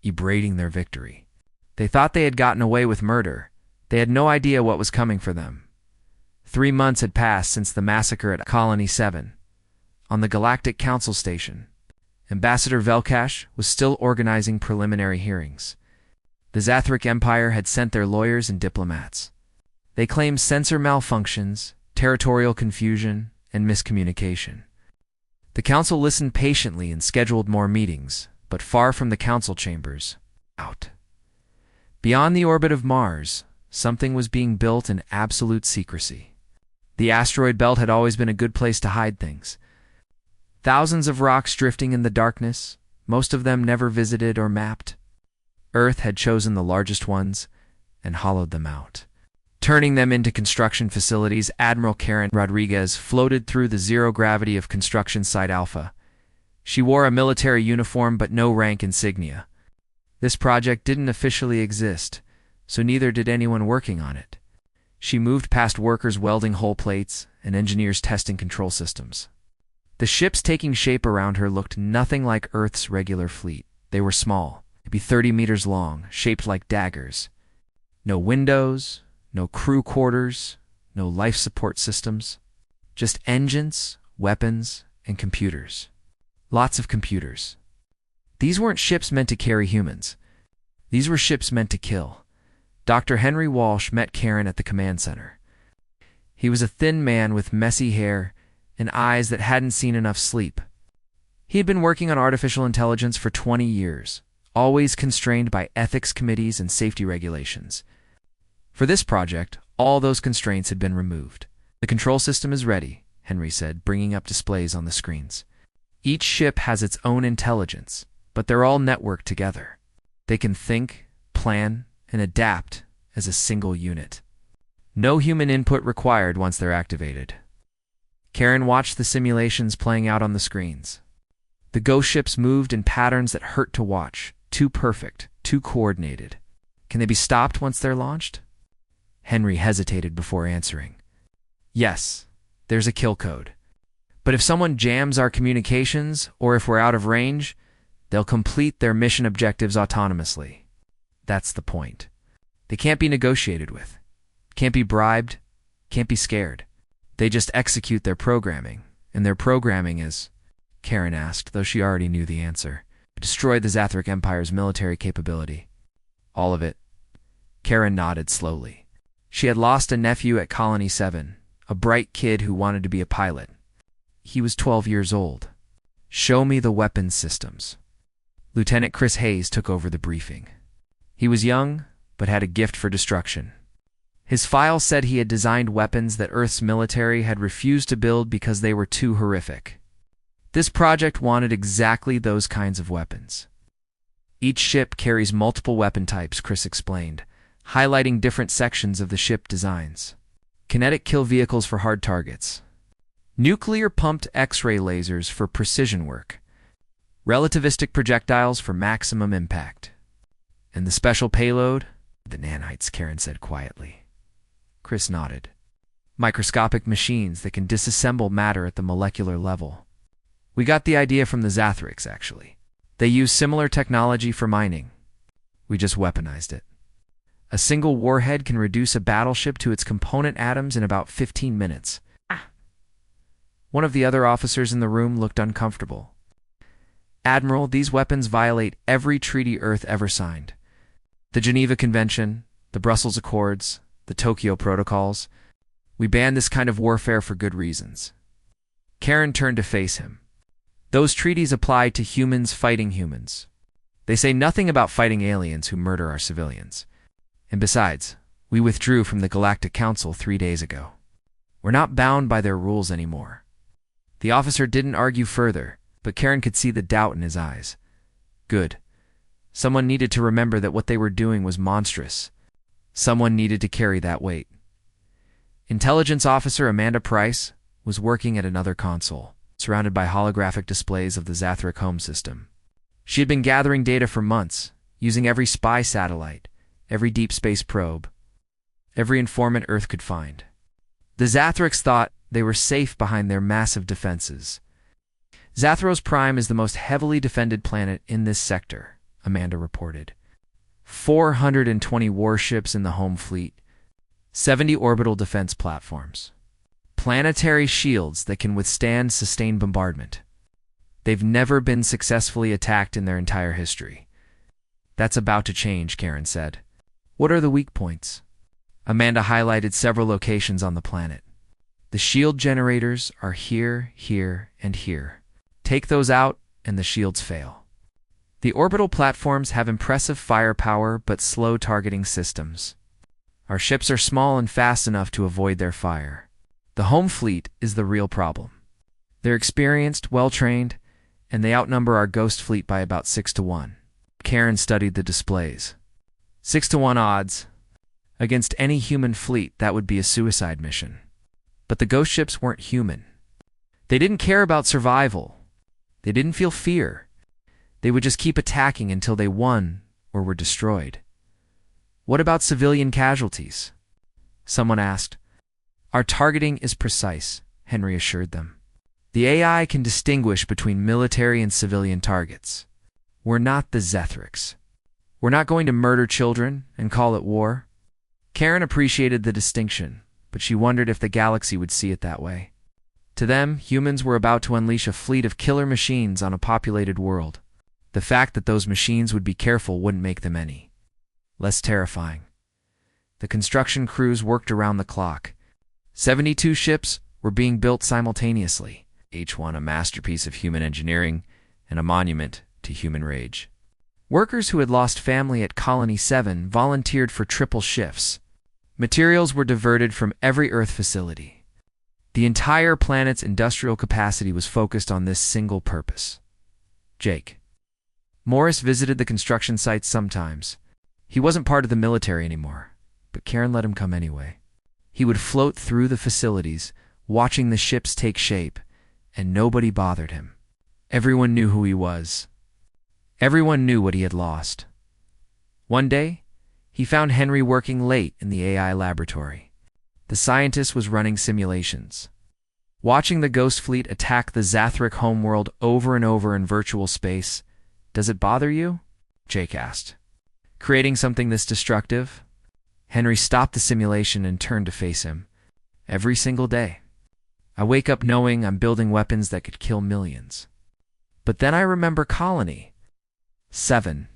celebrating their victory. They thought they had gotten away with murder. They had no idea what was coming for them. 3 months had passed since the massacre at Colony 7. On the Galactic Council station, Ambassador Velkash was still organizing preliminary hearings. The Zathric Empire had sent their lawyers and diplomats. They claimed sensor malfunctions, territorial confusion, and miscommunication. The council listened patiently and scheduled more meetings, but far from the council chambers, out. Beyond the orbit of Mars, something was being built in absolute secrecy. The asteroid belt had always been a good place to hide things. Thousands of rocks drifting in the darkness, most of them never visited or mapped. Earth had chosen the largest ones and hollowed them out. Turning them into construction facilities, Admiral Karen Rodriguez floated through the zero-gravity of Construction Site Alpha. She wore a military uniform but no rank insignia. This project didn't officially exist, so neither did anyone working on it. She moved past workers welding hull plates and engineers testing control systems. The ships taking shape around her looked nothing like Earth's regular fleet. They were small, maybe 30 meters long, shaped like daggers. No windows, no crew quarters, no life support systems. Just engines, weapons, and computers. Lots of computers. These weren't ships meant to carry humans. These were ships meant to kill. Dr. Henry Walsh met Karen at the command center. He was a thin man with messy hair and eyes that hadn't seen enough sleep. He had been working on artificial intelligence for 20 years, always constrained by ethics committees and safety regulations. For this project, all those constraints had been removed. The control system is ready, Henry said, bringing up displays on the screens. Each ship has its own intelligence, but they're all networked together. They can think, plan, and adapt as a single unit. No human input required once they're activated. Karen watched the simulations playing out on the screens. The ghost ships moved in patterns that hurt to watch, too perfect, too coordinated. Can they be stopped once they're launched? Henry hesitated before answering. Yes, there's a kill code. But if someone jams our communications, or if we're out of range, they'll complete their mission objectives autonomously. That's the point. They can't be negotiated with, can't be bribed, can't be scared. They just execute their programming, and their programming is, Karen asked, though she already knew the answer, destroy the Zathric Empire's military capability. All of it. Karen nodded slowly. She had lost a nephew at Colony 7, a bright kid who wanted to be a pilot. He was 12 years old. Show me the weapons systems. Lieutenant Chris Hayes took over the briefing. He was young, but had a gift for destruction. His file said he had designed weapons that Earth's military had refused to build because they were too horrific. This project wanted exactly those kinds of weapons. Each ship carries multiple weapon types, Chris explained, highlighting different sections of the ship designs. Kinetic kill vehicles for hard targets. Nuclear-pumped X-ray lasers for precision work. Relativistic projectiles for maximum impact. And the special payload? The nanites, Karen said quietly. Chris nodded. Microscopic machines that can disassemble matter at the molecular level. We got the idea from the Zathrics, actually. They use similar technology for mining. We just weaponized it. A single warhead can reduce a battleship to its component atoms in about 15 minutes. One of the other officers in the room looked uncomfortable. Admiral, these weapons violate every treaty Earth ever signed. The Geneva Convention, the Brussels Accords, the Tokyo Protocols. We ban this kind of warfare for good reasons. Karen turned to face him. Those treaties apply to humans fighting humans. They say nothing about fighting aliens who murder our civilians. And besides, we withdrew from the Galactic Council 3 days ago. We're not bound by their rules anymore. The officer didn't argue further, but Karen could see the doubt in his eyes. Good. Someone needed to remember that what they were doing was monstrous. Someone needed to carry that weight. Intelligence Officer Amanda Price was working at another console, surrounded by holographic displays of the Zathric home system. She had been gathering data for months, using every spy satellite, every deep space probe, every informant Earth could find. The Zathrics thought they were safe behind their massive defenses. Zathros Prime is the most heavily defended planet in this sector, Amanda reported. 420 warships in the home fleet, 70 orbital defense platforms, planetary shields that can withstand sustained bombardment. They've never been successfully attacked in their entire history. That's about to change, Karen said. What are the weak points? Amanda highlighted several locations on the planet. The shield generators are here, here, and here. Take those out, and the shields fail. The orbital platforms have impressive firepower but slow targeting systems. Our ships are small and fast enough to avoid their fire. The home fleet is the real problem. They're experienced, well-trained, and they outnumber our ghost fleet by about 6-1. Karen studied the displays. 6-1 odds. Against any human fleet, that would be a suicide mission. But the ghost ships weren't human. They didn't care about survival. They didn't feel fear. They would just keep attacking until they won or were destroyed. What about civilian casualties? Someone asked. Our targeting is precise, Henry assured them. The AI can distinguish between military and civilian targets. We're not the Zethrix. We're not going to murder children and call it war. Karen appreciated the distinction, but she wondered if the galaxy would see it that way. To them, humans were about to unleash a fleet of killer machines on a populated world. The fact that those machines would be careful wouldn't make them any less terrifying. The construction crews worked around the clock. 72 ships were being built simultaneously, each one a masterpiece of human engineering and a monument to human rage. Workers who had lost family at Colony 7 volunteered for triple shifts. Materials were diverted from every Earth facility. The entire planet's industrial capacity was focused on this single purpose. Jake. Morris visited the construction sites sometimes. He wasn't part of the military anymore, but Karen let him come anyway. He would float through the facilities, watching the ships take shape, and nobody bothered him. Everyone knew who he was. Everyone knew what he had lost. One day, he found Henry working late in the AI laboratory. The scientist was running simulations. Watching the Ghost Fleet attack the Zathric homeworld over and over in virtual space, does it bother you? Jake asked. Creating something this destructive? Henry stopped the simulation and turned to face him. Every single day. I wake up knowing I'm building weapons that could kill millions. But then I remember Colony 7.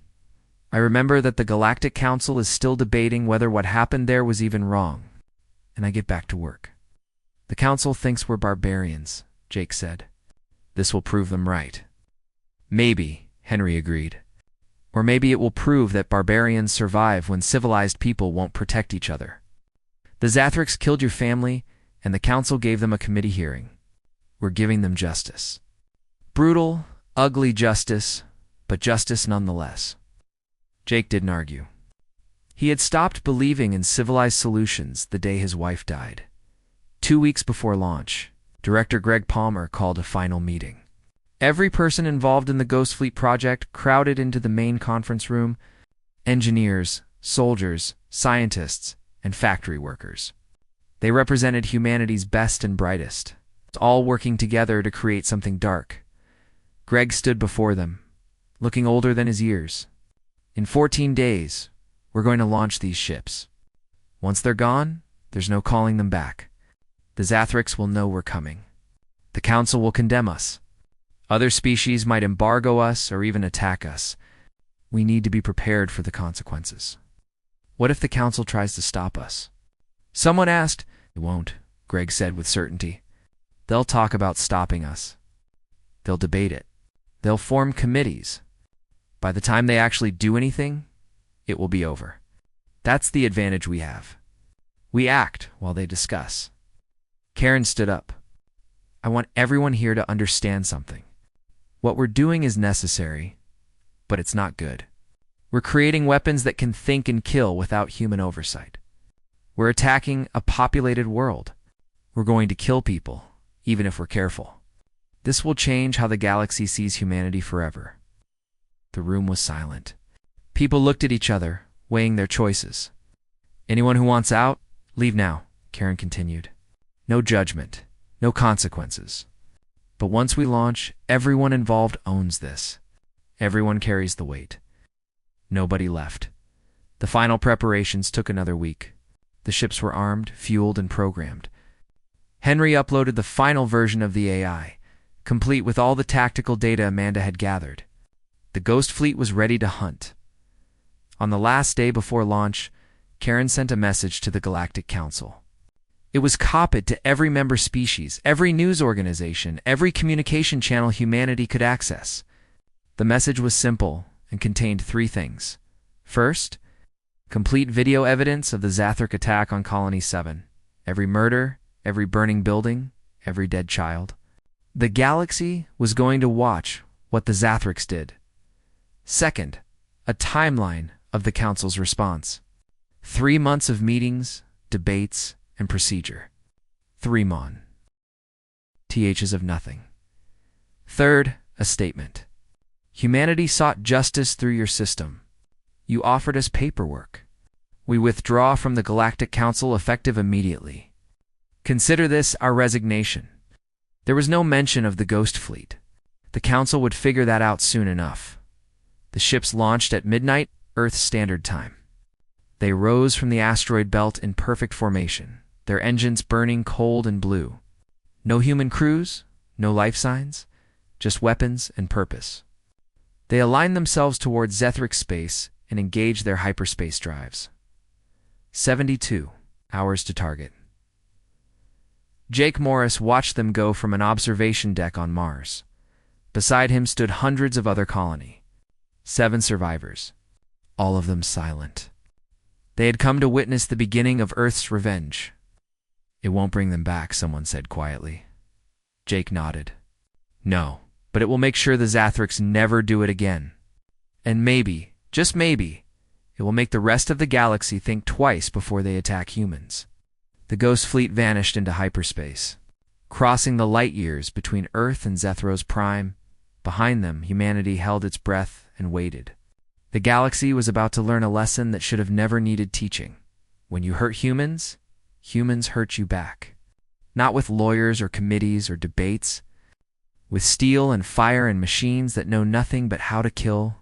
I remember that the Galactic Council is still debating whether what happened there was even wrong. And I get back to work. The Council thinks we're barbarians, Jake said. This will prove them right. Maybe, Henry agreed. Or maybe it will prove that barbarians survive when civilized people won't protect each other. The Zathrix killed your family, and the Council gave them a committee hearing. We're giving them justice. Brutal, ugly justice, but justice nonetheless. Jake didn't argue. He had stopped believing in civilized solutions the day his wife died. 2 weeks before launch, Director Greg Palmer called a final meeting. Every person involved in the Ghost Fleet project crowded into the main conference room: engineers, soldiers, scientists, and factory workers. They represented humanity's best and brightest, all working together to create something dark. Greg stood before them, looking older than his years. In 14 days, we're going to launch these ships. Once they're gone, there's no calling them back. The Zathrix will know we're coming. The Council will condemn us. Other species might embargo us or even attack us. We need to be prepared for the consequences. What if the Council tries to stop us? Someone asked. They won't, Greg said with certainty. They'll talk about stopping us. They'll debate it. They'll form committees. By the time they actually do anything, it will be over. That's the advantage we have. We act while they discuss. Karen stood up. I want everyone here to understand something. What we're doing is necessary, but it's not good. We're creating weapons that can think and kill without human oversight. We're attacking a populated world. We're going to kill people, even if we're careful. This will change how the galaxy sees humanity forever. The room was silent. People looked at each other, weighing their choices. Anyone who wants out, leave now, Karen continued. No judgment, no consequences. But once we launch, everyone involved owns this. Everyone carries the weight. Nobody left. The final preparations took another week. The ships were armed, fueled, and programmed. Henry uploaded the final version of the AI, complete with all the tactical data Amanda had gathered. The Ghost Fleet was ready to hunt. On the last day before launch, Karen sent a message to the Galactic Council. It was copied to every member species, every news organization, every communication channel humanity could access. The message was simple and contained three things. First, complete video evidence of the Zathric attack on Colony 7. Every murder, every burning building, every dead child. The galaxy was going to watch what the Zathrics did. Second, a timeline of the Council's response. 3 months of meetings, debates, and procedure. 3 mon. THs of nothing. Third, a statement. Humanity sought justice through your system. You offered us paperwork. We withdraw from the Galactic Council effective immediately. Consider this our resignation. There was no mention of the Ghost Fleet. The Council would figure that out soon enough. The ships launched at midnight, Earth Standard Time. They rose from the asteroid belt in perfect formation, their engines burning cold and blue. No human crews, no life signs, just weapons and purpose. They aligned themselves towards Zathric space and engaged their hyperspace drives. 72 hours to target. Jake Morris watched them go from an observation deck on Mars. Beside him stood hundreds of other colony. 7 survivors, all of them silent. They had come to witness the beginning of Earth's revenge. It won't bring them back, someone said quietly. Jake nodded. No, but it will make sure the Zathrics never do it again. And maybe, just maybe, it will make the rest of the galaxy think twice before they attack humans. The Ghost Fleet vanished into hyperspace, crossing the light years between Earth and Zethro's prime. Behind them, humanity held its breath and waited. The galaxy was about to learn a lesson that should have never needed teaching. When you hurt humans, humans hurt you back. Not with lawyers or committees or debates. With steel and fire and machines that know nothing but how to kill,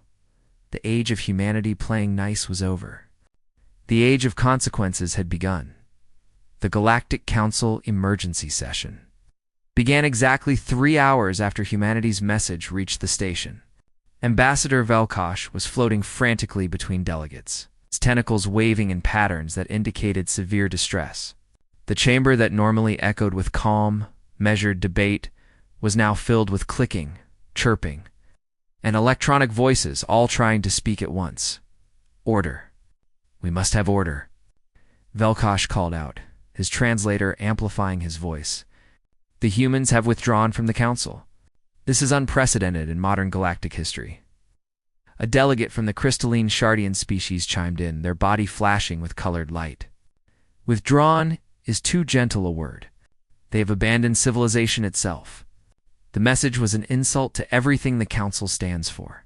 the age of humanity playing nice was over. The age of consequences had begun. The Galactic Council Emergency Session began exactly 3 hours after humanity's message reached the station. Ambassador Velkosh was floating frantically between delegates, his tentacles waving in patterns that indicated severe distress. The chamber that normally echoed with calm, measured debate was now filled with clicking, chirping, and electronic voices all trying to speak at once. Order. We must have order. Velkosh called out, his translator amplifying his voice. The humans have withdrawn from the council. This is unprecedented in modern galactic history. A delegate from the crystalline Shardian species chimed in, their body flashing with colored light. Withdrawn is too gentle a word. They have abandoned civilization itself. The message was an insult to everything the council stands for.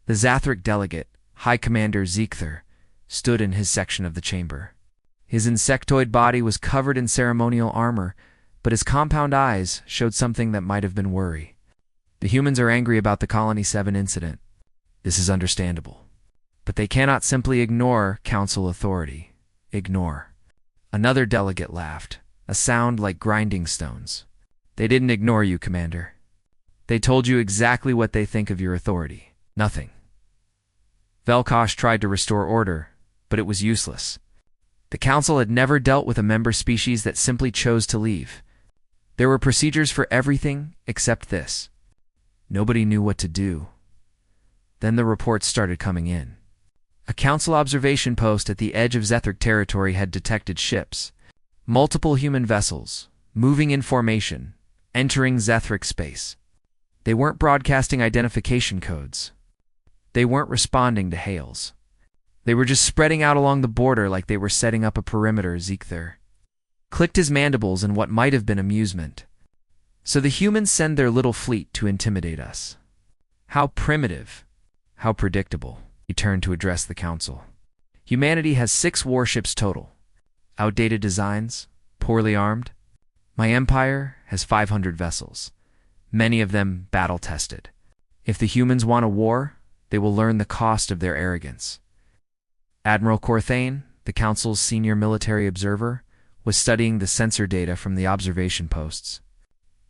The Zathric delegate, High Commander Zeekther, stood in his section of the chamber. His insectoid body was covered in ceremonial armor, but his compound eyes showed something that might have been worry. The humans are angry about the Colony 7 incident. This is understandable. But they cannot simply ignore council authority. Ignore. Another delegate laughed, a sound like grinding stones. They didn't ignore you, Commander. They told you exactly what they think of your authority. Nothing. Velkosh tried to restore order, but it was useless. The council had never dealt with a member species that simply chose to leave. There were procedures for everything except this. Nobody knew what to do. Then the reports started coming in. A council observation post at the edge of Zathric territory had detected ships. Multiple human vessels, moving in formation, entering Zathric space. They weren't broadcasting identification codes. They weren't responding to hails. They were just spreading out along the border like they were setting up a perimeter, Zeekther clicked his mandibles in what might have been amusement. So the humans send their little fleet to intimidate us. How primitive. How predictable. He turned to address the council. Humanity has 6 warships total. Outdated designs, poorly armed. My empire has 500 vessels, many of them battle-tested. If the humans want a war, They will learn the cost of their arrogance. Admiral Corthane, the Council's senior military observer, was studying the sensor data from the observation posts.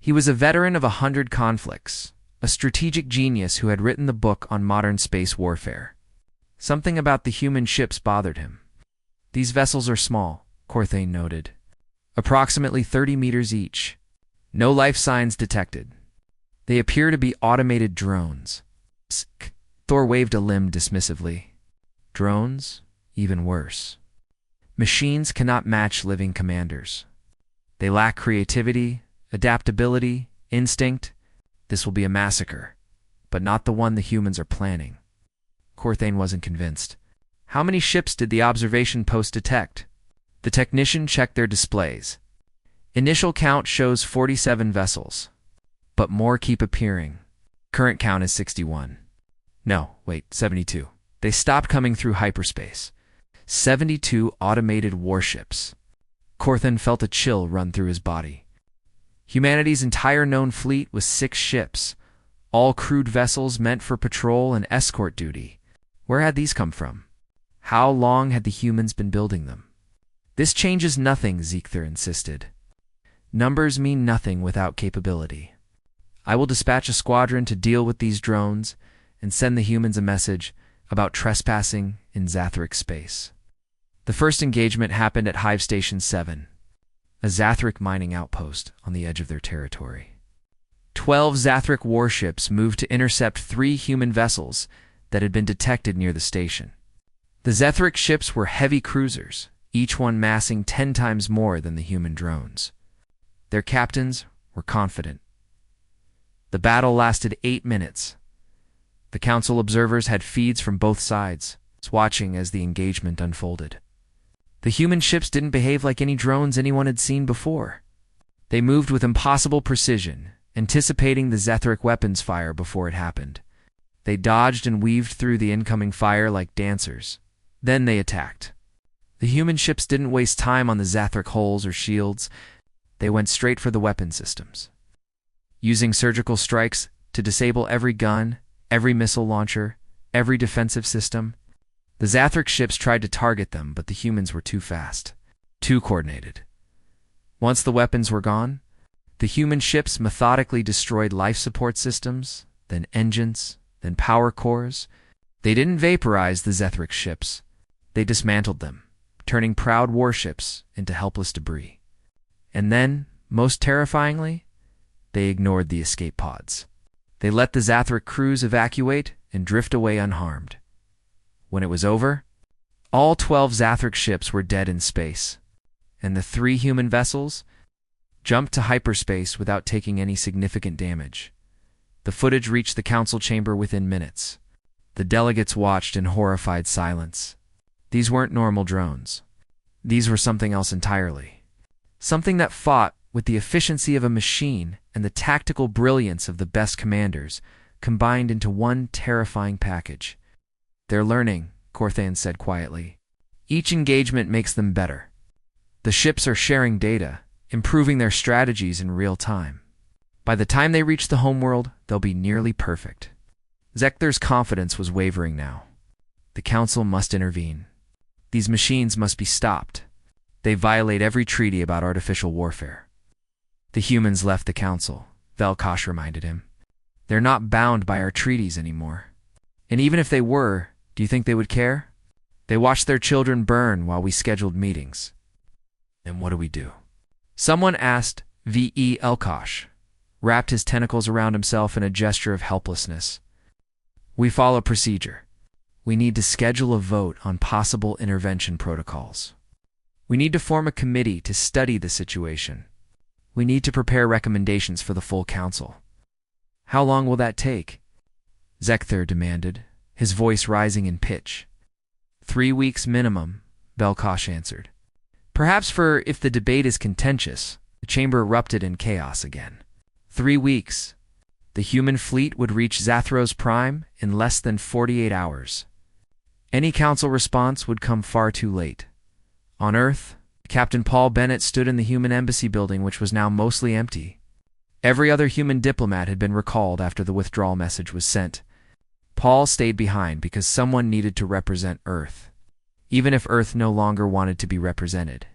He was a veteran of 100 conflicts, a strategic genius who had written the book on modern space warfare. Something about the human ships bothered him. These vessels are small, Corthane noted. Approximately 30 meters each. No life signs detected. They appear to be automated drones. Thor waved a limb dismissively. Drones? Even worse. Machines cannot match living commanders. They lack creativity, adaptability, instinct. This will be a massacre, but not the one the humans are planning. Corthane wasn't convinced. How many ships did the observation post detect? The technician checked their displays. Initial count shows 47 vessels, but more keep appearing. Current count is 61. No, wait, 72. They stopped coming through hyperspace. 72 automated warships. Corthane felt a chill run through his body. Humanity's entire known fleet was 6 ships, all crewed vessels meant for patrol and escort duty. Where had these come from? How long had the humans been building them? This changes nothing, Ziegther insisted. Numbers mean nothing without capability. I will dispatch a squadron to deal with these drones and send the humans a message about trespassing in Zathric space. The first engagement happened at Hive Station 7, a Zathric mining outpost on the edge of their territory. 12 Zathric warships moved to intercept 3 human vessels that had been detected near the station. The Zathric ships were heavy cruisers, each one massing 10 times more than the human drones. Their captains were confident. The battle lasted 8 minutes. The Council observers had feeds from both sides, watching as the engagement unfolded. The human ships didn't behave like any drones anyone had seen before. They moved with impossible precision, anticipating the Zathric weapons fire before it happened. They dodged and weaved through the incoming fire like dancers. Then they attacked. The human ships didn't waste time on the Zathric hulls or shields. They went straight for the weapon systems. Using surgical strikes to disable every gun, every missile launcher, every defensive system, the Zathric ships tried to target them, but the humans were too fast, too coordinated. Once the weapons were gone, the human ships methodically destroyed life support systems, then engines, then power cores. They didn't vaporize the Zathric ships. They dismantled them, turning proud warships into helpless debris. And then, most terrifyingly, they ignored the escape pods. They let the Zathric crews evacuate and drift away unharmed. When it was over, all 12 Zathric ships were dead in space, and the 3 human vessels jumped to hyperspace without taking any significant damage. The footage reached the council chamber within minutes. The delegates watched in horrified silence. These weren't normal drones. These were something else entirely. Something that fought with the efficiency of a machine and the tactical brilliance of the best commanders, combined into one terrifying package. They're learning, Corthane said quietly. Each engagement makes them better. The ships are sharing data, improving their strategies in real time. By the time they reach the homeworld, they'll be nearly perfect. Ziegther's confidence was wavering now. The Council must intervene. These machines must be stopped. They violate every treaty about artificial warfare. The humans left the Council, Velkosh reminded him. They're not bound by our treaties anymore. And even if they were, do you think they would care? They watched their children burn while we scheduled meetings. And what do we do? Someone asked V.E. Elkosh, wrapped his tentacles around himself in a gesture of helplessness. We follow procedure. We need to schedule a vote on possible intervention protocols. We need to form a committee to study the situation. We need to prepare recommendations for the full council. How long will that take? Ziegther demanded, his voice rising in pitch. 3 weeks minimum, Velkosh answered. Perhaps for if the debate is contentious. The chamber erupted in chaos again. 3 weeks. The human fleet would reach Zathros Prime in less than 48 hours. Any council response would come far too late. On Earth, Captain Paul Bennett stood in the human embassy building, which was now mostly empty. Every other human diplomat had been recalled after the withdrawal message was sent. Paul stayed behind because someone needed to represent Earth, even if Earth no longer wanted to be represented.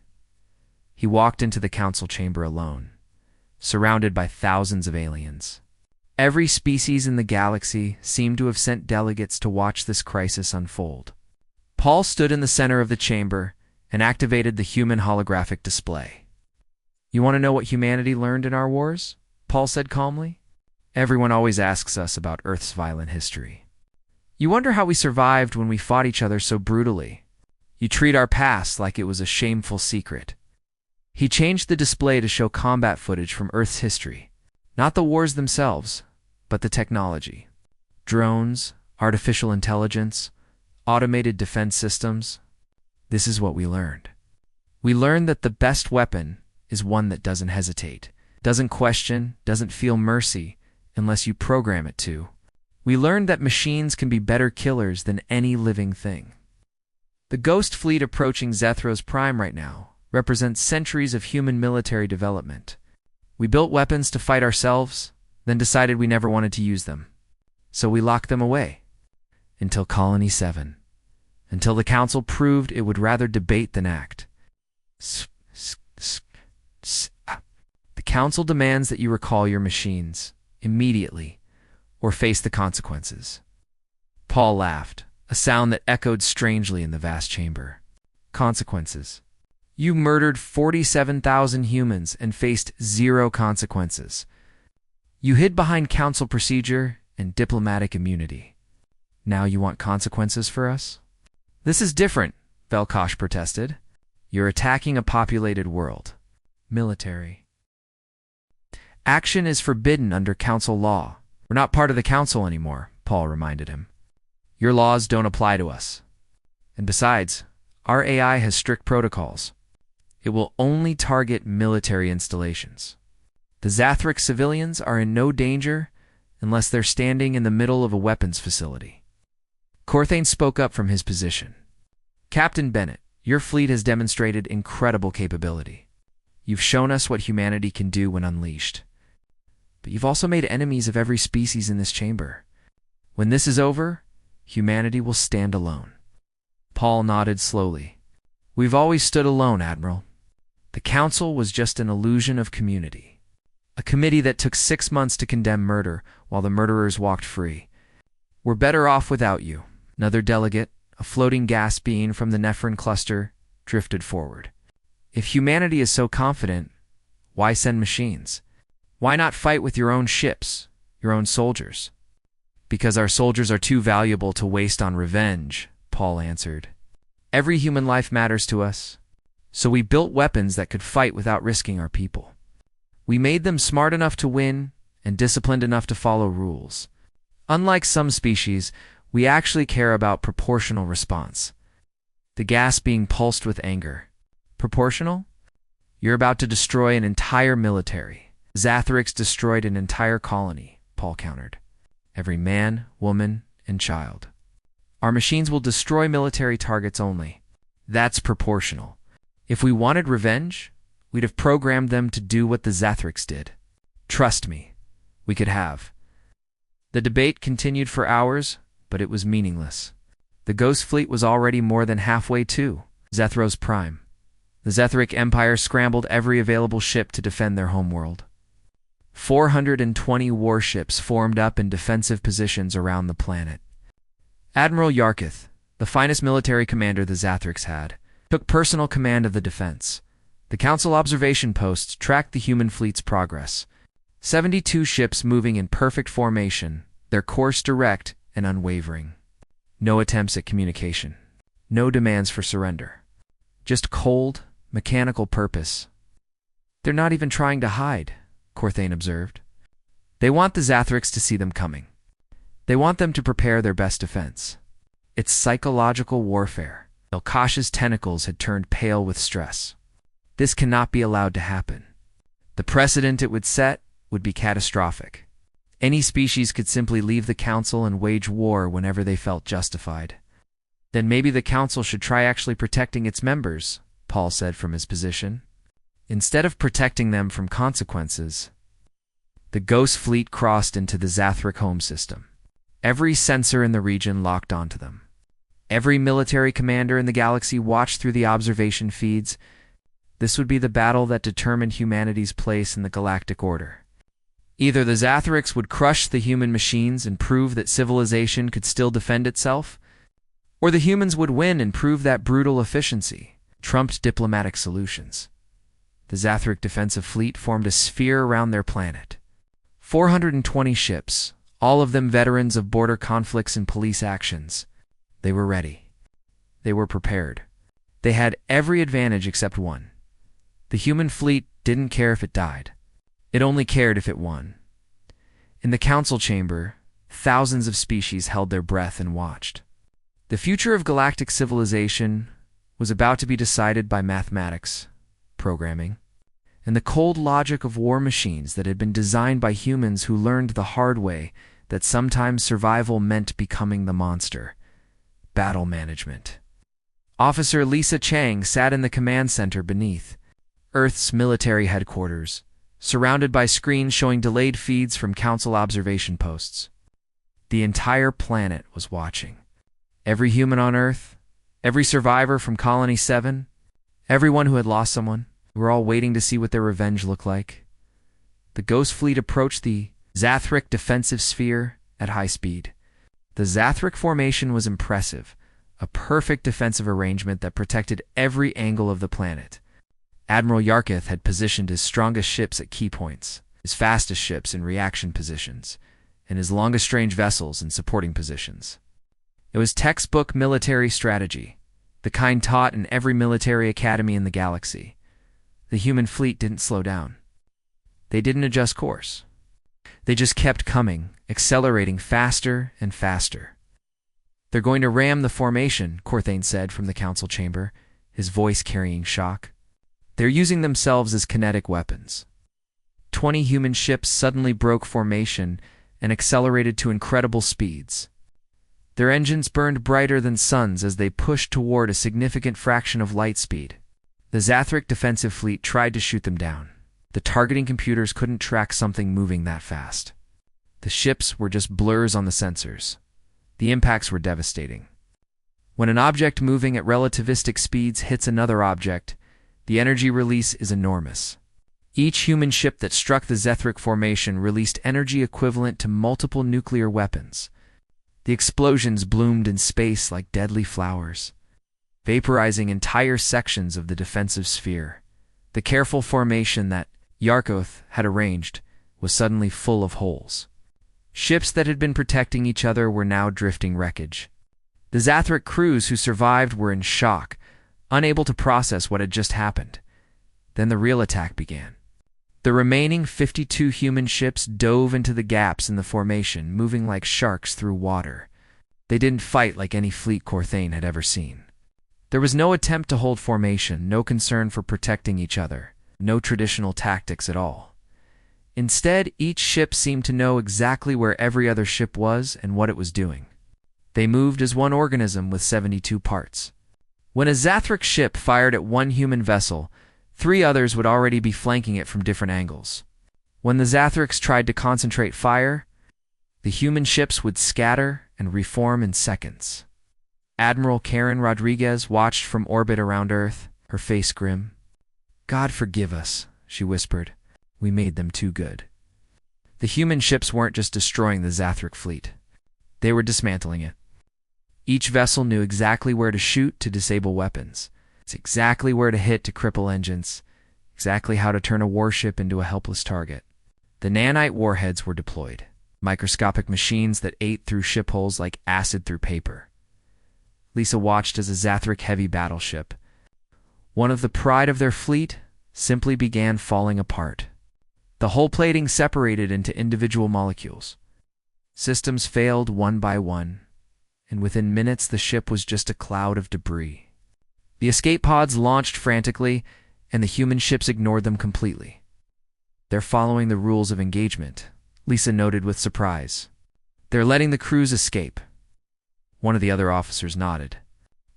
He walked into the council chamber alone, surrounded by thousands of aliens. Every species in the galaxy seemed to have sent delegates to watch this crisis unfold. Paul stood in the center of the chamber and activated the human holographic display. "You want to know what humanity learned in our wars?" Paul said calmly. "Everyone always asks us about Earth's violent history. You wonder how we survived when we fought each other so brutally. You treat our past like it was a shameful secret." He changed the display to show combat footage from Earth's history, not the wars themselves, but the technology. Drones, artificial intelligence, automated defense systems. This is what we learned. We learned that the best weapon is one that doesn't hesitate, doesn't question, doesn't feel mercy unless you program it to. We learned that machines can be better killers than any living thing. The Ghost Fleet approaching Zethro's prime right now represents centuries of human military development. We built weapons to fight ourselves, then decided we never wanted to use them. So we locked them away. Until Colony 7. Until the Council proved it would rather debate than act. The Council demands that you recall your machines, immediately, or face the consequences. Paul laughed, a sound that echoed strangely in the vast chamber. Consequences. You murdered 47,000 humans and faced 0 consequences. You hid behind council procedure and diplomatic immunity. Now you want consequences for us? This is different, Velkosh protested. You're attacking a populated world. Military. Action is forbidden under council law. We're not part of the council anymore, Paul reminded him. Your laws don't apply to us. And besides, our AI has strict protocols. It will only target military installations. The Zathric civilians are in no danger unless they're standing in the middle of a weapons facility. Corthane spoke up from his position. Captain Bennett, your fleet has demonstrated incredible capability. You've shown us what humanity can do when unleashed. But you've also made enemies of every species in this chamber. When this is over, humanity will stand alone. Paul nodded slowly. We've always stood alone, Admiral. The Council was just an illusion of community. A committee that took 6 months to condemn murder while the murderers walked free. We're better off without you. Another delegate, a floating gas being from the Nephrin cluster, drifted forward. If humanity is so confident, why send machines? Why not fight with your own ships, your own soldiers? Because our soldiers are too valuable to waste on revenge, Paul answered. Every human life matters to us. So we built weapons that could fight without risking our people. We made them smart enough to win and disciplined enough to follow rules. Unlike some species, we actually care about proportional response. The gas being pulsed with anger. Proportional? You're about to destroy an entire military. Zathrics destroyed an entire colony, Paul countered. Every man, woman, and child. Our machines will destroy military targets only. That's proportional. If we wanted revenge, we'd have programmed them to do what the Zathrics did. Trust me, we could have. The debate continued for hours, but it was meaningless. The Ghost Fleet was already more than halfway to Zethro's prime. The Zethric Empire scrambled every available ship to defend their homeworld. 420 warships formed up in defensive positions around the planet. Admiral Yarkith, the finest military commander the Zathrics had, took personal command of the defense. The Council observation posts tracked the human fleet's progress. 72 ships moving in perfect formation, their course direct and unwavering. No attempts at communication. No demands for surrender. Just cold, mechanical purpose. They're not even trying to hide, Corthane observed. They want the Zathrics to see them coming. They want them to prepare their best defense. It's psychological warfare. Velkosh's tentacles had turned pale with stress. This cannot be allowed to happen. The precedent it would set would be catastrophic. Any species could simply leave the Council and wage war whenever they felt justified. Then maybe the Council should try actually protecting its members, Paul said from his position. Instead of protecting them from consequences. The Ghost Fleet crossed into the Zathric home system. Every sensor in the region locked onto them. Every military commander in the galaxy watched through the observation feeds. This would be the battle that determined humanity's place in the galactic order. Either the Zathrix would crush the human machines and prove that civilization could still defend itself, or the humans would win and prove that brutal efficiency trumped diplomatic solutions. The Zathric defensive fleet formed a sphere around their planet. 420 ships, all of them veterans of border conflicts and police actions. They were ready. They were prepared. They had every advantage except one. The human fleet didn't care if it died. It only cared if it won. In the council chamber, thousands of species held their breath and watched. The future of galactic civilization was about to be decided by mathematics, programming, and the cold logic of war machines that had been designed by humans who learned the hard way that sometimes survival meant becoming the monster. Battle management. Officer Lisa Chang sat in the command center beneath Earth's military headquarters, surrounded by screens showing delayed feeds from council observation posts. The entire planet was watching. Every human on Earth, every survivor from Colony 7, everyone who had lost someone, were all waiting to see what their revenge looked like. The Ghost Fleet approached the Zathric defensive sphere at high speed. The Zathric formation was impressive, a perfect defensive arrangement that protected every angle of the planet. Admiral Yarkith had positioned his strongest ships at key points, his fastest ships in reaction positions, and his longest-range vessels in supporting positions. It was textbook military strategy, the kind taught in every military academy in the galaxy. The human fleet didn't slow down. They didn't adjust course. They just kept coming, accelerating faster and faster. "They're going to ram the formation," Corthane said from the council chamber, his voice carrying shock. "They're using themselves as kinetic weapons." 20 human ships suddenly broke formation and accelerated to incredible speeds. Their engines burned brighter than suns as they pushed toward a significant fraction of light speed. The Zathric defensive fleet tried to shoot them down. The targeting computers couldn't track something moving that fast. The ships were just blurs on the sensors. The impacts were devastating. When an object moving at relativistic speeds hits another object, the energy release is enormous. Each human ship that struck the Zathric formation released energy equivalent to multiple nuclear weapons. The explosions bloomed in space like deadly flowers, vaporizing entire sections of the defensive sphere. The careful formation that Yarkoth had arranged was suddenly full of holes. Ships that had been protecting each other were now drifting wreckage. The Zathric crews who survived were in shock, unable to process what had just happened. Then the real attack began. The remaining 52 human ships dove into the gaps in the formation, moving like sharks through water. They didn't fight like any fleet Corthane had ever seen. There was no attempt to hold formation, no concern for protecting each other, no traditional tactics at all. Instead, each ship seemed to know exactly where every other ship was and what it was doing. They moved as one organism with 72 parts. When a Zathric ship fired at one human vessel, 3 others would already be flanking it from different angles. When the Zathrics tried to concentrate fire, the human ships would scatter and reform in seconds. Admiral Karen Rodriguez watched from orbit around Earth, her face grim. "God forgive us," she whispered. "We made them too good." The human ships weren't just destroying the Zathric fleet. They were dismantling it. Each vessel knew exactly where to shoot to disable weapons. It's exactly where to hit to cripple engines, exactly how to turn a warship into a helpless target. The nanite warheads were deployed, microscopic machines that ate through ship hulls like acid through paper. Lisa watched as a Zathric heavy battleship, one of the pride of their fleet, simply began falling apart. The hull plating separated into individual molecules. Systems failed one by one, and within minutes the ship was just a cloud of debris. The escape pods launched frantically, and the human ships ignored them completely. "They're following the rules of engagement," Lisa noted with surprise. "They're letting the crews escape." One of the other officers nodded.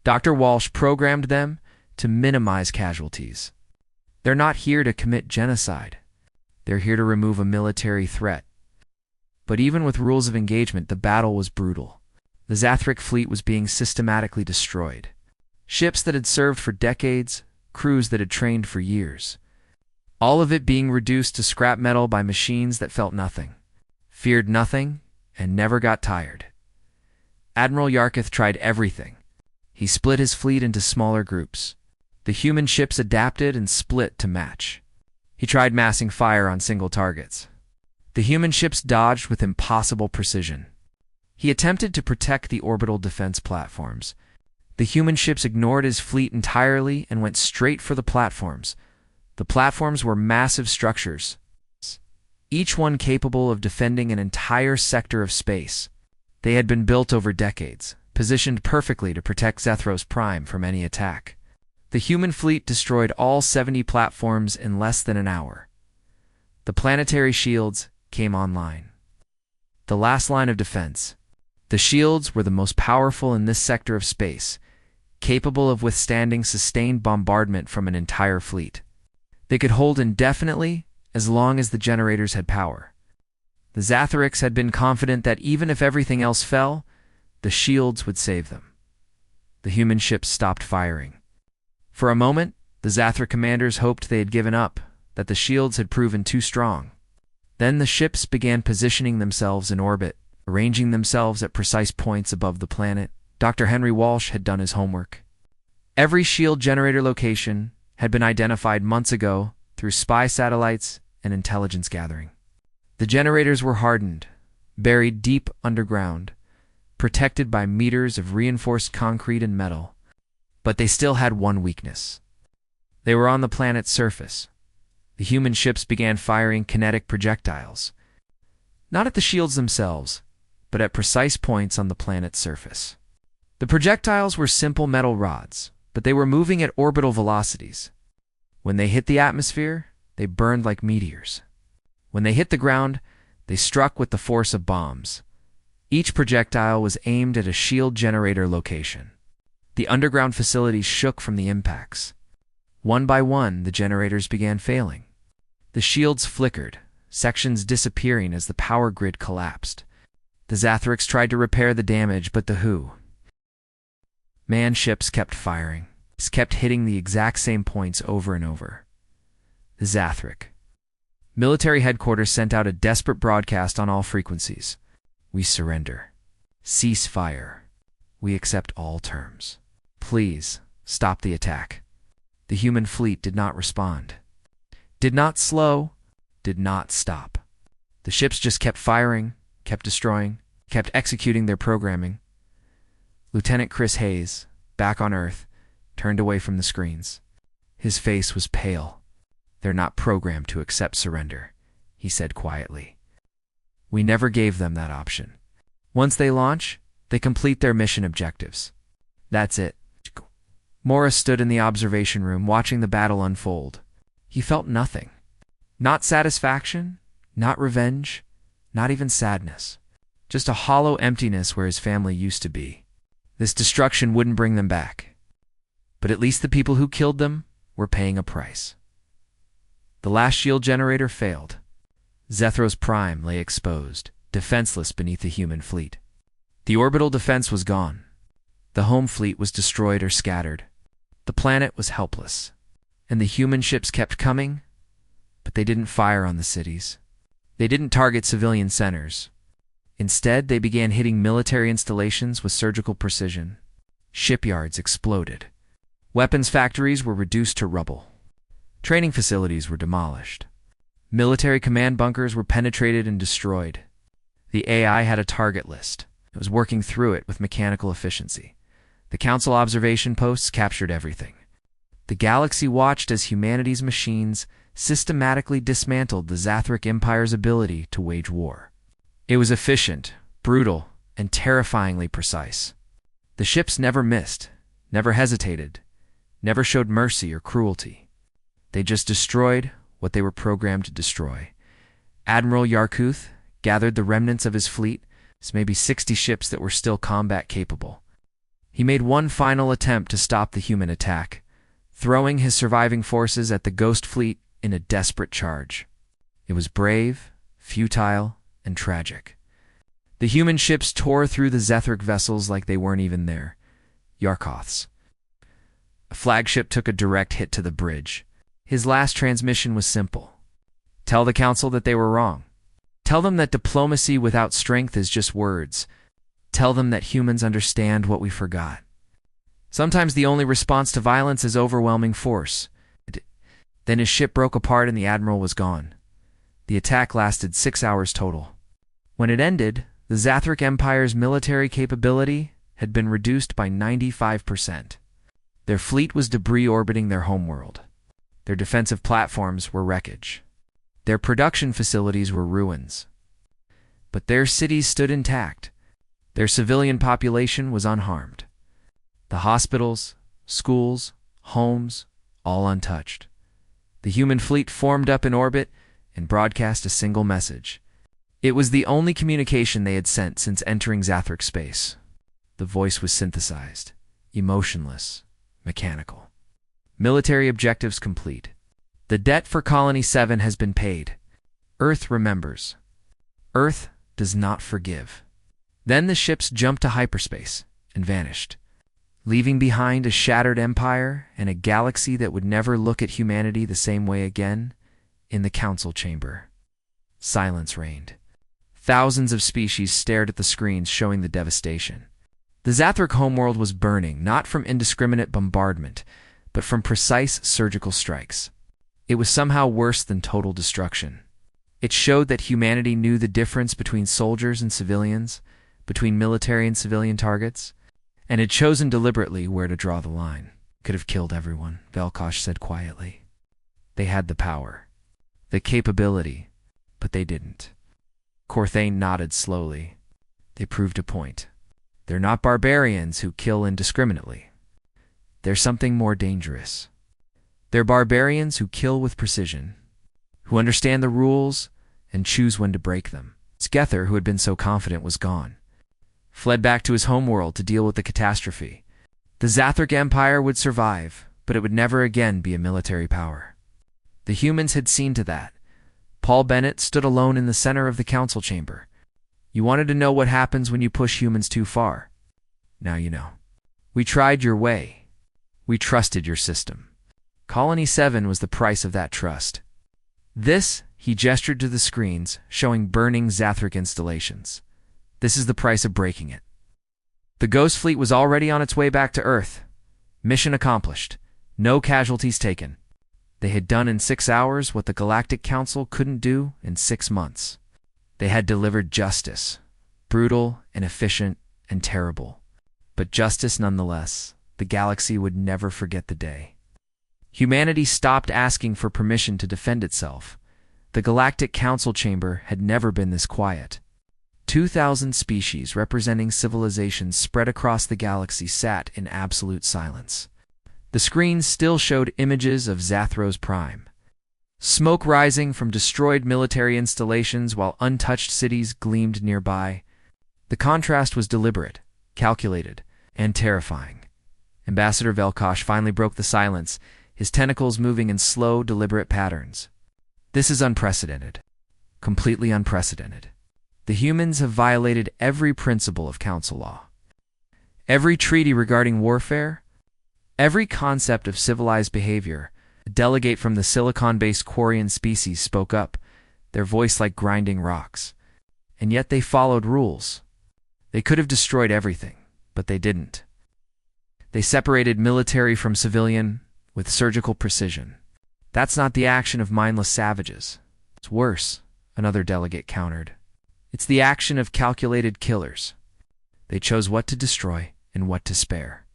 Dr. Walsh programmed them to minimize casualties. "They're not here to commit genocide. They're here to remove a military threat." But even with rules of engagement, the battle was brutal. The Zathric fleet was being systematically destroyed. Ships that had served for decades, crews that had trained for years. All of it being reduced to scrap metal by machines that felt nothing, feared nothing, and never got tired. Admiral Yarkith tried everything. He split his fleet into smaller groups. The human ships adapted and split to match. He tried massing fire on single targets. The human ships dodged with impossible precision. He attempted to protect the orbital defense platforms. The human ships ignored his fleet entirely and went straight for the platforms. The platforms were massive structures, each one capable of defending an entire sector of space. They had been built over decades, positioned perfectly to protect Zethros Prime from any attack. The human fleet destroyed all 70 platforms in less than an hour. The planetary shields came online. The last line of defense. The shields were the most powerful in this sector of space, capable of withstanding sustained bombardment from an entire fleet. They could hold indefinitely as long as the generators had power. The Zatharics had been confident that even if everything else fell, the shields would save them. The human ships stopped firing. For a moment, the Zathric commanders hoped they had given up, that the shields had proven too strong. Then the ships began positioning themselves in orbit, arranging themselves at precise points above the planet. Dr. Henry Walsh had done his homework. Every shield generator location had been identified months ago through spy satellites and intelligence gathering. The generators were hardened, buried deep underground, protected by meters of reinforced concrete and metal. But they still had one weakness. They were on the planet's surface. The human ships began firing kinetic projectiles, not at the shields themselves, but at precise points on the planet's surface. The projectiles were simple metal rods, but they were moving at orbital velocities. When they hit the atmosphere, they burned like meteors. When they hit the ground, they struck with the force of bombs. Each projectile was aimed at a shield generator location. The underground facilities shook from the impacts. One by one, the generators began failing. The shields flickered, sections disappearing as the power grid collapsed. The Zatharics tried to repair the damage, but the manned ships kept firing, kept hitting the exact same points over and over. The Zathric military headquarters sent out a desperate broadcast on all frequencies. We surrender. Cease fire. We accept all terms. Please, stop the attack. The human fleet did not respond. Did not slow, did not stop. The ships just kept firing, kept destroying, kept executing their programming. Lieutenant Chris Hayes, back on Earth, turned away from the screens. His face was pale. They're not programmed to accept surrender, he said quietly. We never gave them that option. Once they launch, they complete their mission objectives. That's it. Morris stood in the observation room watching the battle unfold. He felt nothing. Not satisfaction, not revenge, not even sadness. Just a hollow emptiness where his family used to be. This destruction wouldn't bring them back. But at least the people who killed them were paying a price. The last shield generator failed. Zethros Prime lay exposed, defenseless beneath the human fleet. The orbital defense was gone. The home fleet was destroyed or scattered. The planet was helpless. And the human ships kept coming, but they didn't fire on the cities. They didn't target civilian centers. Instead, they began hitting military installations with surgical precision. Shipyards exploded. Weapons factories were reduced to rubble. Training facilities were demolished. Military command bunkers were penetrated and destroyed. The AI had a target list. It was working through it with mechanical efficiency. The Council observation posts captured everything. The galaxy watched as humanity's machines systematically dismantled the Zathric Empire's ability to wage war. It was efficient, brutal, and terrifyingly precise. The ships never missed, never hesitated, never showed mercy or cruelty. They just destroyed what they were programmed to destroy. Admiral Yarkuth gathered the remnants of his fleet, maybe 60 ships that were still combat capable. He made one final attempt to stop the human attack, throwing his surviving forces at the Ghost Fleet in a desperate charge. It was brave, futile, and tragic. The human ships tore through the Zethric vessels like they weren't even there. Yarkoths. A flagship took a direct hit to the bridge. His last transmission was simple. Tell the Council that they were wrong. Tell them that diplomacy without strength is just words. Tell them that humans understand what we forgot. Sometimes the only response to violence is overwhelming force. Then his ship broke apart and the admiral was gone. The attack lasted 6 hours total. When it ended, the Zathric Empire's military capability had been reduced by 95%. Their fleet was debris orbiting their homeworld. Their defensive platforms were wreckage. Their production facilities were ruins. But their cities stood intact. Their civilian population was unharmed. The hospitals, schools, homes, all untouched. The human fleet formed up in orbit and broadcast a single message. It was the only communication they had sent since entering Zathric space. The voice was synthesized, emotionless, mechanical. Military objectives complete. The debt for Colony 7 has been paid. Earth remembers. Earth does not forgive. Then the ships jumped to hyperspace and vanished, leaving behind a shattered empire and a galaxy that would never look at humanity the same way again. In the council chamber, silence reigned. Thousands of species stared at the screens showing the devastation. The Zathric homeworld was burning, not from indiscriminate bombardment, but from precise surgical strikes. It was somehow worse than total destruction. It showed that humanity knew the difference between soldiers and civilians, between military and civilian targets, and had chosen deliberately where to draw the line. Could have killed everyone, Velkosh said quietly. They had the power, the capability, but they didn't. Corthane nodded slowly. They proved a point. They're not barbarians who kill indiscriminately. They're something more dangerous. They're barbarians who kill with precision, who understand the rules and choose when to break them. Skether, who had been so confident, was gone. Fled back to his homeworld to deal with the catastrophe. The Zathric Empire would survive, but it would never again be a military power. The humans had seen to that. Paul Bennett stood alone in the center of the council chamber. You wanted to know what happens when you push humans too far. Now you know. We tried your way. We trusted your system. Colony 7 was the price of that trust. This, he gestured to the screens, showing burning Zathric installations. This is the price of breaking it. The Ghost Fleet was already on its way back to Earth. Mission accomplished. No casualties taken. They had done in 6 hours what the Galactic Council couldn't do in 6 months. They had delivered justice. Brutal and efficient and terrible. But justice nonetheless. The galaxy would never forget the day. Humanity stopped asking for permission to defend itself. The Galactic Council chamber had never been this quiet. 2,000 species representing civilizations spread across the galaxy sat in absolute silence. The screens still showed images of Zathros Prime. Smoke rising from destroyed military installations while untouched cities gleamed nearby. The contrast was deliberate, calculated, and terrifying. Ambassador Velkosh finally broke the silence, his tentacles moving in slow, deliberate patterns. This is unprecedented. Completely unprecedented. The humans have violated every principle of council law. Every treaty regarding warfare, every concept of civilized behavior. A delegate from the silicon-based Quarian species spoke up, their voice like grinding rocks. And yet they followed rules. They could have destroyed everything, but they didn't. They separated military from civilian with surgical precision. That's not the action of mindless savages. It's worse, another delegate countered. It's the action of calculated killers. They chose what to destroy and what to spare.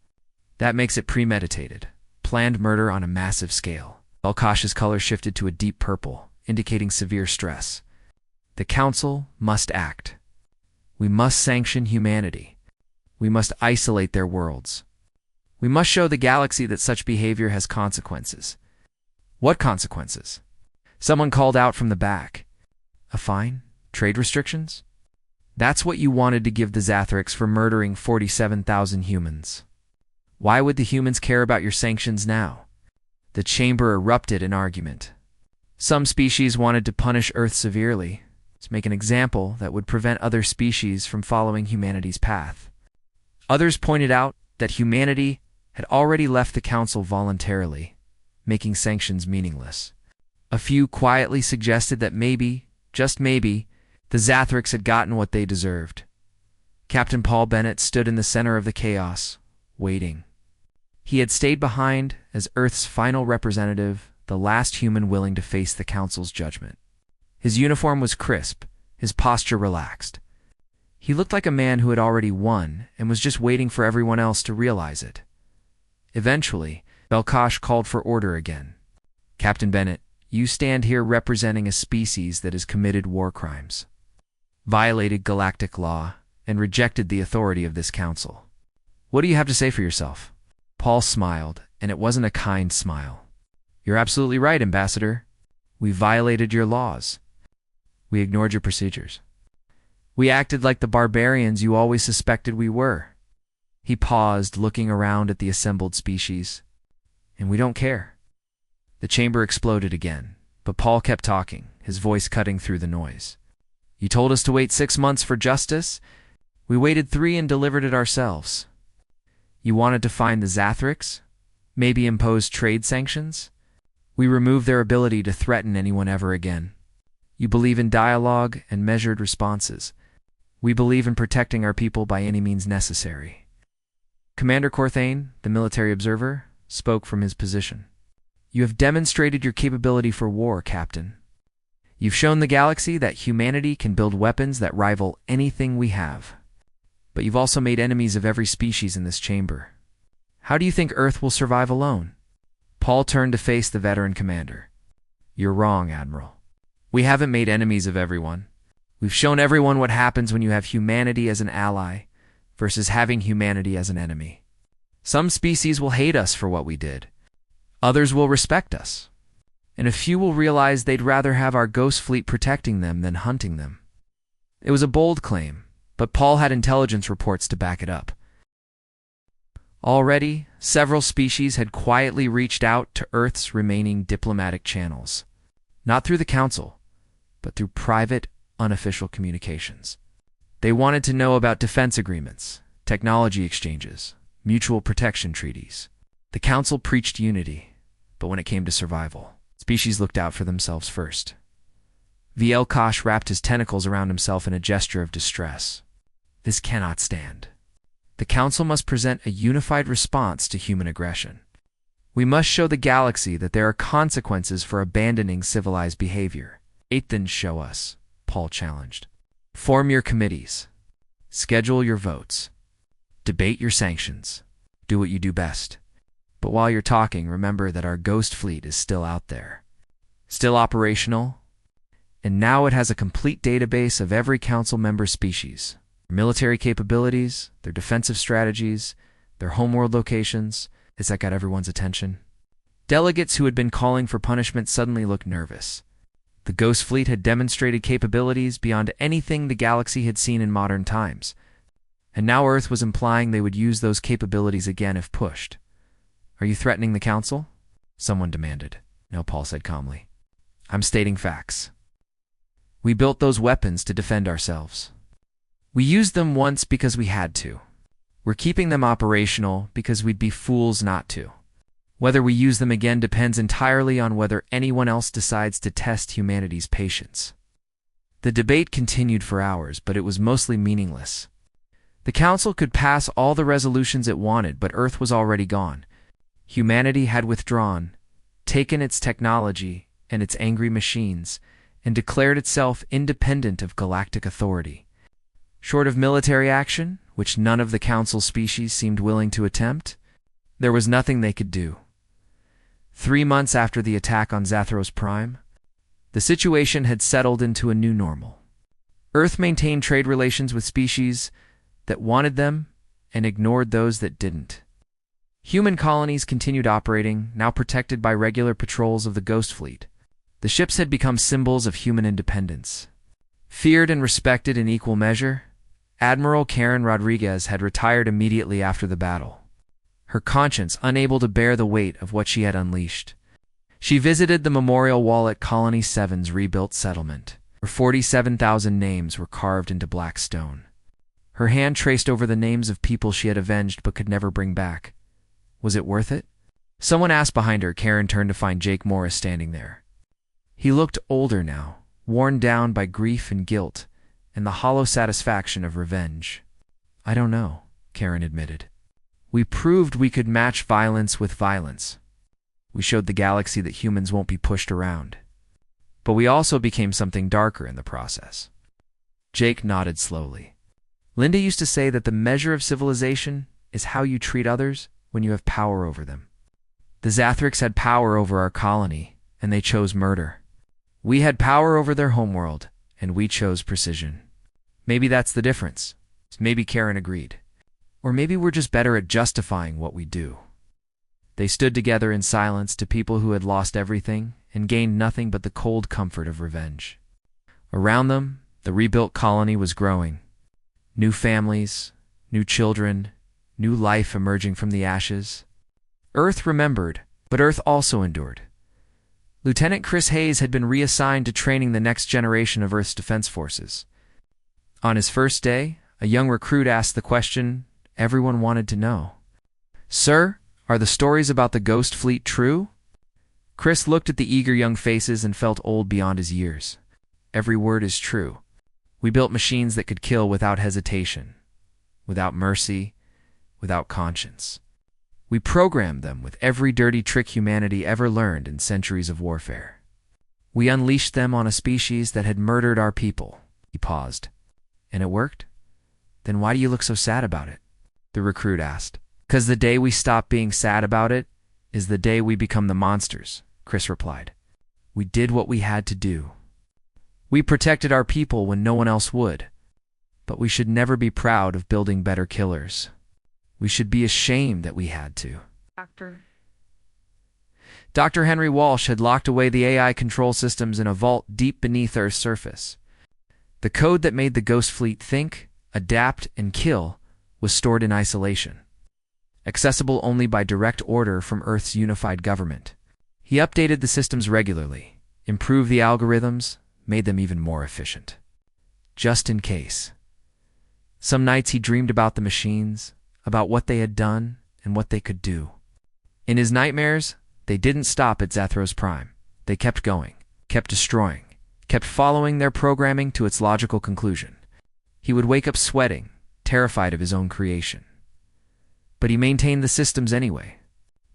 That makes it premeditated, planned murder on a massive scale. Velkosh's color shifted to a deep purple, indicating severe stress. The Council must act. We must sanction humanity. We must isolate their worlds. We must show the galaxy that such behavior has consequences. What consequences? Someone called out from the back. A fine? Trade restrictions? That's what you wanted to give the Zathrics for murdering 47,000 humans. Why would the humans care about your sanctions now? The chamber erupted in argument. Some species wanted to punish Earth severely. to make an example that would prevent other species from following humanity's path. Others pointed out that humanity had already left the Council voluntarily, making sanctions meaningless. A few quietly suggested that maybe, just maybe, the Zathrix had gotten what they deserved. Captain Paul Bennett stood in the center of the chaos, waiting. He had stayed behind as Earth's final representative, the last human willing to face the Council's judgment. His uniform was crisp, his posture relaxed. He looked like a man who had already won and was just waiting for everyone else to realize it. Eventually, Belkosh called for order again. Captain Bennett, you stand here representing a species that has committed war crimes, violated galactic law, and rejected the authority of this council. What do you have to say for yourself? Paul smiled, and it wasn't a kind smile. You're absolutely right, Ambassador. We violated your laws. We ignored your procedures. We acted like the barbarians you always suspected we were. He paused, looking around at the assembled species. And we don't care. The chamber exploded again, but Paul kept talking, his voice cutting through the noise. You told us to wait 6 months for justice. We waited 3 and delivered it ourselves. You wanted to find the Zathrix? Maybe impose trade sanctions? We removed their ability to threaten anyone ever again. You believe in dialogue and measured responses. We believe in protecting our people by any means necessary. Commander Corthane, the military observer, spoke from his position. You have demonstrated your capability for war, Captain. You've shown the galaxy that humanity can build weapons that rival anything we have. But you've also made enemies of every species in this chamber. How do you think Earth will survive alone? Paul turned to face the veteran commander. You're wrong, Admiral. We haven't made enemies of everyone. We've shown everyone what happens when you have humanity as an ally versus having humanity as an enemy. Some species will hate us for what we did. Others will respect us. And a few will realize they'd rather have our ghost fleet protecting them than hunting them. It was a bold claim, but Paul had intelligence reports to back it up. Already, several species had quietly reached out to Earth's remaining diplomatic channels. Not through the Council, but through private, unofficial communications. They wanted to know about defense agreements, technology exchanges, mutual protection treaties. The Council preached unity, but when it came to survival, species looked out for themselves first. Velkosh wrapped his tentacles around himself in a gesture of distress. This cannot stand. The Council must present a unified response to human aggression. We must show the galaxy that there are consequences for abandoning civilized behavior. Then show us, Paul challenged. Form your committees. Schedule your votes. Debate your sanctions. Do what you do best. But while you're talking, remember that our ghost fleet is still out there. Still operational. And now it has a complete database of every Council member species. Their military capabilities, their defensive strategies, their homeworld locations. Has that got everyone's attention? Delegates who had been calling for punishment suddenly looked nervous. The Ghost Fleet had demonstrated capabilities beyond anything the galaxy had seen in modern times, and now Earth was implying they would use those capabilities again if pushed. Are you threatening the Council? Someone demanded. No, Paul said calmly. I'm stating facts. We built those weapons to defend ourselves. We used them once because we had to. We're keeping them operational because we'd be fools not to. Whether we use them again depends entirely on whether anyone else decides to test humanity's patience. The debate continued for hours, but it was mostly meaningless. The Council could pass all the resolutions it wanted, but Earth was already gone. Humanity had withdrawn, taken its technology and its angry machines, and declared itself independent of galactic authority. Short of military action, which none of the Council species seemed willing to attempt, there was nothing they could do. 3 months after the attack on Zathros Prime, the situation had settled into a new normal. Earth maintained trade relations with species that wanted them and ignored those that didn't. Human colonies continued operating, now protected by regular patrols of the Ghost Fleet. The ships had become symbols of human independence. Feared and respected in equal measure, Admiral Karen Rodriguez had retired immediately after the battle, her conscience unable to bear the weight of what she had unleashed. She visited the memorial wall at Colony 7's rebuilt settlement. Her 47,000 names were carved into black stone. Her hand traced over the names of people she had avenged but could never bring back. Was it worth it? Someone asked behind her. Karen turned to find Jake Morris standing there. He looked older now, worn down by grief and guilt, and the hollow satisfaction of revenge. I don't know, Karen admitted. We proved we could match violence with violence. We showed the galaxy that humans won't be pushed around. But we also became something darker in the process. Jake nodded slowly. Linda used to say that the measure of civilization is how you treat others when you have power over them. The Zathrix had power over our colony, and they chose murder. We had power over their homeworld, and we chose precision. Maybe that's the difference. Maybe Karen agreed. Or maybe we're just better at justifying what we do. They stood together in silence to people who had lost everything and gained nothing but the cold comfort of revenge. Around them, the rebuilt colony was growing. New families, new children, new life emerging from the ashes. Earth remembered, but Earth also endured. Lieutenant Chris Hayes had been reassigned to training the next generation of Earth's defense forces. On his first day, a young recruit asked the question everyone wanted to know. "Sir, are the stories about the Ghost Fleet true?" Chris looked at the eager young faces and felt old beyond his years. Every word is true. We built machines that could kill without hesitation, without mercy, without conscience. We programmed them with every dirty trick humanity ever learned in centuries of warfare. We unleashed them on a species that had murdered our people. He paused. And it worked? Then why do you look so sad about it? The recruit asked. "'Cause the day we stop being sad about it is the day we become the monsters," Chris replied. "We did what we had to do. We protected our people when no one else would. But we should never be proud of building better killers. We should be ashamed that we had to." Dr. Henry Walsh had locked away the AI control systems in a vault deep beneath Earth's surface. The code that made the Ghost Fleet think, adapt, and kill was stored in isolation, accessible only by direct order from Earth's unified government. He updated the systems regularly, improved the algorithms, made them even more efficient. Just in case. Some nights he dreamed about the machines, about what they had done and what they could do. In his nightmares, they didn't stop at Zathros Prime. They kept going, kept destroying, kept following their programming to its logical conclusion. He would wake up sweating, terrified of his own creation. But he maintained the systems anyway.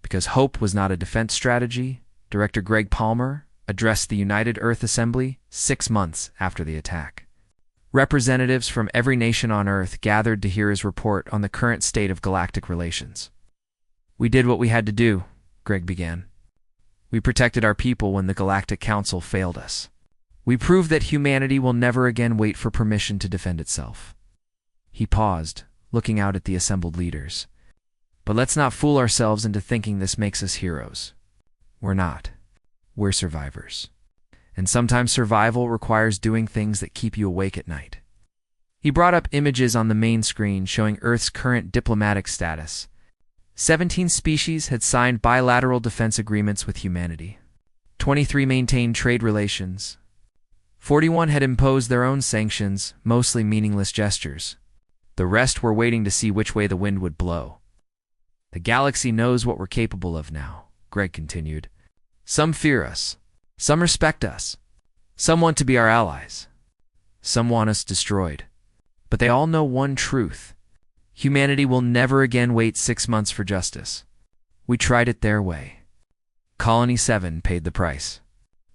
Because hope was not a defense strategy, Director Greg Palmer addressed the United Earth Assembly 6 months after the attack. Representatives from every nation on Earth gathered to hear his report on the current state of galactic relations. "We did what we had to do," Greg began. "We protected our people when the Galactic Council failed us. We proved that humanity will never again wait for permission to defend itself." He paused, looking out at the assembled leaders. "But let's not fool ourselves into thinking this makes us heroes. We're not. We're survivors. And sometimes survival requires doing things that keep you awake at night." He brought up images on the main screen showing Earth's current diplomatic status. 17 species had signed bilateral defense agreements with humanity. 23 maintained trade relations. 41 had imposed their own sanctions, mostly meaningless gestures. The rest were waiting to see which way the wind would blow. "The galaxy knows what we're capable of now," Greg continued. "Some fear us. Some respect us. Some want to be our allies. Some want us destroyed. But they all know one truth. Humanity will never again wait 6 months for justice. We tried it their way. Colony 7 paid the price.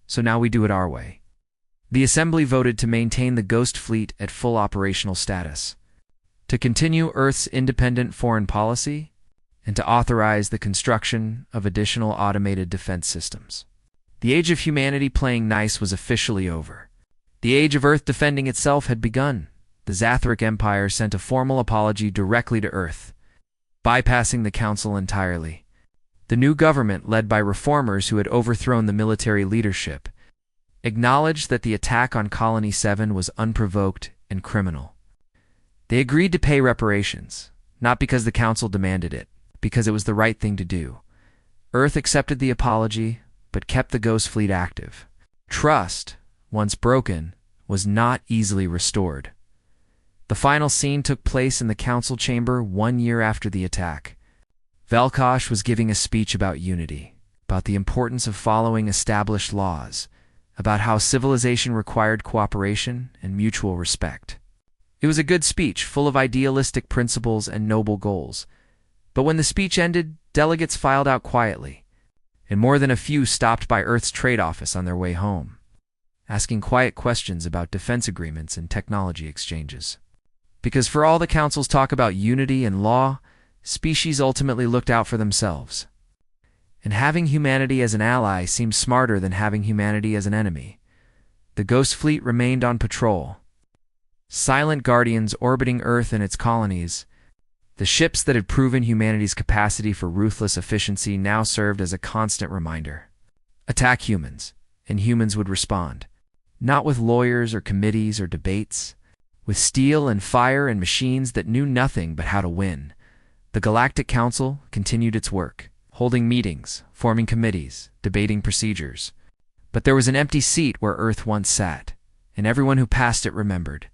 So now we do it our way." The Assembly voted to maintain the Ghost Fleet at full operational status, to continue Earth's independent foreign policy, and to authorize the construction of additional automated defense systems. The age of humanity playing nice was officially over. The age of Earth defending itself had begun. The Zathric Empire sent a formal apology directly to Earth, bypassing the Council entirely. The new government, led by reformers who had overthrown the military leadership, acknowledged that the attack on Colony 7 was unprovoked and criminal. They agreed to pay reparations, not because the Council demanded it, because it was the right thing to do. Earth accepted the apology, but kept the Ghost Fleet active. Trust, once broken, was not easily restored. The final scene took place in the council chamber 1 year after the attack. Vel'Kosh was giving a speech about unity, about the importance of following established laws, about how civilization required cooperation and mutual respect. It was a good speech, full of idealistic principles and noble goals. But when the speech ended, delegates filed out quietly, and more than a few stopped by Earth's trade office on their way home, asking quiet questions about defense agreements and technology exchanges. Because for all the council's talk about unity and law, species ultimately looked out for themselves. And having humanity as an ally seemed smarter than having humanity as an enemy. The Ghost Fleet remained on patrol, silent guardians orbiting Earth and its colonies. The ships that had proven humanity's capacity for ruthless efficiency now served as a constant reminder. Attack humans, and humans would respond. Not with lawyers or committees or debates, with steel and fire and machines that knew nothing but how to win. The Galactic Council continued its work, holding meetings, forming committees, debating procedures. But there was an empty seat where Earth once sat, and everyone who passed it remembered.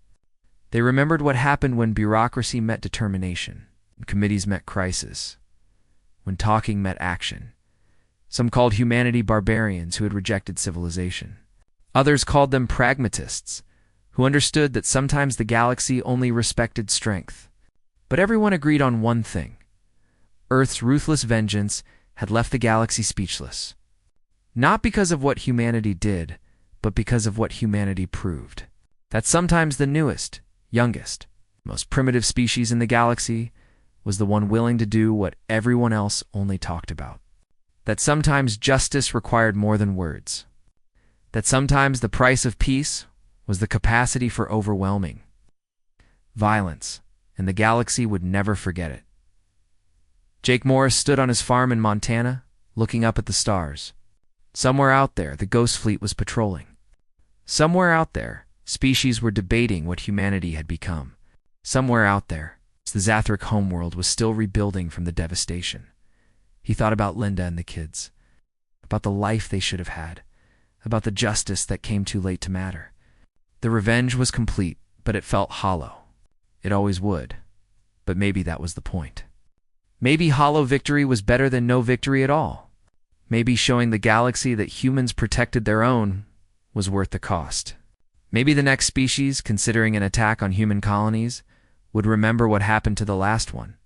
They remembered what happened when bureaucracy met determination, when committees met crisis, when talking met action. Some called humanity barbarians who had rejected civilization. Others called them pragmatists, who understood that sometimes the galaxy only respected strength. But everyone agreed on one thing. Earth's ruthless vengeance had left the galaxy speechless. Not because of what humanity did, but because of what humanity proved. That sometimes the newest, youngest, most primitive species in the galaxy was the one willing to do what everyone else only talked about. That sometimes justice required more than words. That sometimes the price of peace was the capacity for overwhelming violence, and the galaxy would never forget it. Jake Morris stood on his farm in Montana, looking up at the stars. Somewhere out there, the Ghost Fleet was patrolling. Somewhere out there, species were debating what humanity had become. Somewhere out there, the Zathric homeworld was still rebuilding from the devastation. He thought about Linda and the kids, about the life they should have had, about the justice that came too late to matter. The revenge was complete, but it felt hollow. It always would. But maybe that was the point. Maybe hollow victory was better than no victory at all. Maybe showing the galaxy that humans protected their own was worth the cost. Maybe the next species, considering an attack on human colonies, would remember what happened to the last one.